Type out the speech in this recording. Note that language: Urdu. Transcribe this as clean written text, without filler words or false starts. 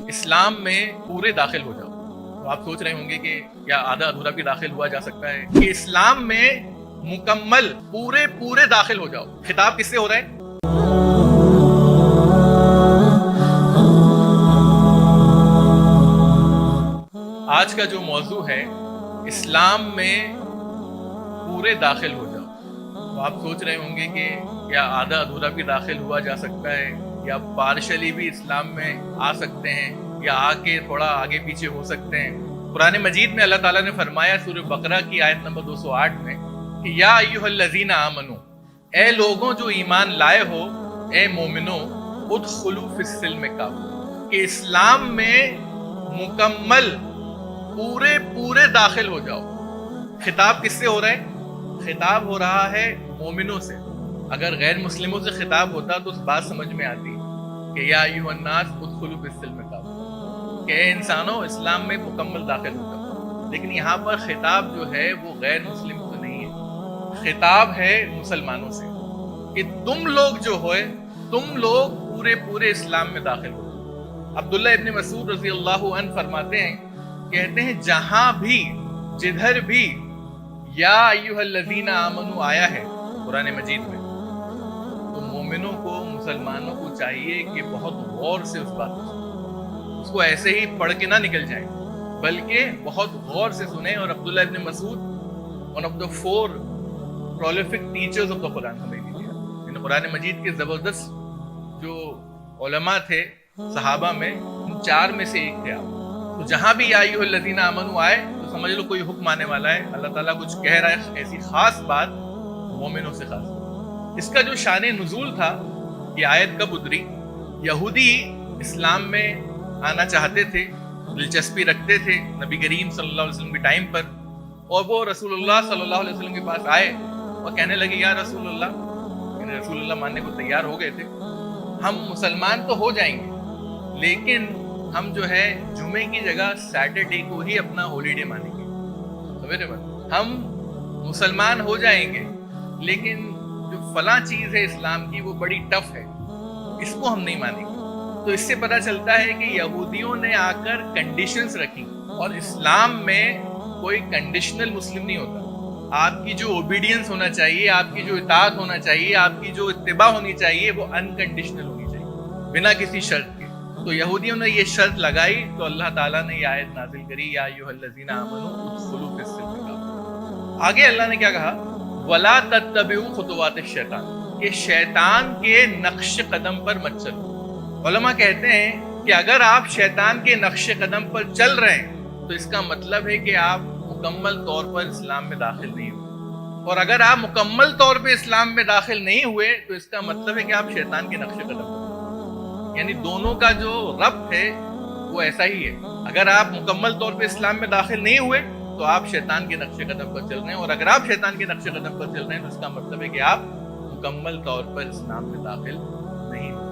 اسلام میں پورے داخل ہو جاؤ. تو آپ سوچ رہے ہوں گے کہ کیا آدھا ادھورا بھی داخل ہوا جا سکتا ہے؟ کہ اسلام میں مکمل پورے داخل ہو جاؤ. خطاب کس سے ہو رہا ہے؟ آج کا جو موضوع ہے اسلام میں پورے داخل ہو جاؤ. تو آپ سوچ رہے ہوں گے کہ کیا آدھا ادھورا بھی داخل ہوا جا سکتا ہے یا پارشلی بھی اسلام میں آ سکتے ہیں یا آ کے تھوڑا آگے پیچھے ہو سکتے ہیں؟ قرآن مجید میں اللہ تعالیٰ نے فرمایا سورہ بقرہ کی آیت نمبر 208 میں کہ یا ایھا الذین آمنو، اے لوگوں جو ایمان لائے ہو، اے مومنو، ادخلوا فی السلم کافہ، کہ اسلام میں مکمل پورے داخل ہو جاؤ. خطاب کس سے ہو رہا ہے؟ خطاب ہو رہا ہے مومنوں سے. اگر غیر مسلموں سے خطاب ہوتا تو اس بات سمجھ میں آتی کہ یا ایھا الناس ادخلوا فی السلم کافہ، کہ اے انسانوں اسلام میں مکمل داخل ہو جاؤ. لیکن یہاں پر خطاب جو ہے وہ غیر مسلم تو نہیں ہے، خطاب ہے مسلمانوں سے کہ تم لوگ جو ہوئے تم لوگ پورے اسلام میں داخل ہو. عبداللہ ابن مسعود رضی اللہ عنہ فرماتے ہیں، کہتے ہیں جہاں بھی جدھر بھی یا ایھا الذین آمنو آیا ہے قرآن مجید میں، تو مومنوں کو، مسلمانوں کو چاہیے کہ بہت غور سے اس بات کو سنیں، اس کو ایسے ہی پڑھ کے نہ نکل جائیں بلکہ بہت غور سے سنیں. اور Abdullah ibn Masud one of the 4 prolific teachers of the Quran ہمیں دیا. یعنی قرآن مجید کے زبردست جو علماء تھے صحابہ میں، ان 4 میں سے ایک تھے آپ. تو جہاں بھی یا ایھا الذین آمنو آئے تو سمجھ لو کوئی حکم آنے والا ہے، اللہ تعالیٰ کچھ کہہ رہا ہے، ایسی خاص بات مومنوں سے خاص. اس کا جو شان نزول تھا، یہ آیت کب اتری؟ یہودی اسلام میں آنا چاہتے تھے، دلچسپی رکھتے تھے نبی کریم صلی اللہ علیہ وسلم کے ٹائم پر، اور وہ رسول اللہ صلی اللہ علیہ وسلم کے پاس آئے اور کہنے لگے یا رسول اللہ، یعنی رسول اللہ ماننے کو تیار ہو گئے تھے، ہم مسلمان تو ہو جائیں گے لیکن ہم جو ہے جمعے کی جگہ سیٹرڈے کو ہی اپنا ہولیڈے مانیں گے. سمجھ رہے بات؟ ہم مسلمان ہو جائیں گے لیکن جو فلاں چیز ہے اسلام کی وہ بڑی ٹف ہے، اس کو ہم نہیں مانیں گے. تو اس سے پتہ چلتا ہے کہ یہودیوں نے آ کر کنڈیشنز رکھی، اور اسلام میں کوئی کنڈیشنل مسلم نہیں ہوتا. آپ کی جو اوبیڈینس ہونا چاہیے، آپ کی جو اطاعت ہونا چاہیے، آپ کی جو اتباع ہونی چاہیے، وہ انکنڈیشنل ہونی چاہیے، بنا کسی شرط کے. تو یہودیوں نے یہ شرط لگائی تو اللہ تعالیٰ نے یہ آیت نازل کری یا ایھا الذین آمنوا ادخلوا فی السلم کافہ. آگے اللہ نے کیا کہا؟ ولا تتبعوا خطوات الشیطان، کہ شیطان کے نقش قدم پر مت چلو. علماء کہتے ہیں کہ اگر آپ شیطان کے نقش قدم پر چل رہے ہیں تو اس کا مطلب ہے کہ آپ مکمل طور پر اسلام میں داخل نہیں ہوئے، اور اگر آپ مکمل طور پہ اسلام میں داخل نہیں ہوئے تو اس کا مطلب ہے کہ آپ شیطان کے نقش قدم پر. یعنی دونوں کا جو ربط ہے وہ ایسا ہی ہے. اگر آپ مکمل طور پہ اسلام میں داخل نہیں ہوئے تو آپ شیطان کے نقش قدم پر چل رہے ہیں، اور اگر آپ شیطان کے نقش قدم پر چل رہے ہیں تو اس کا مطلب ہے کہ آپ مکمل طور پر اسلام میں داخل نہیں ہوئے.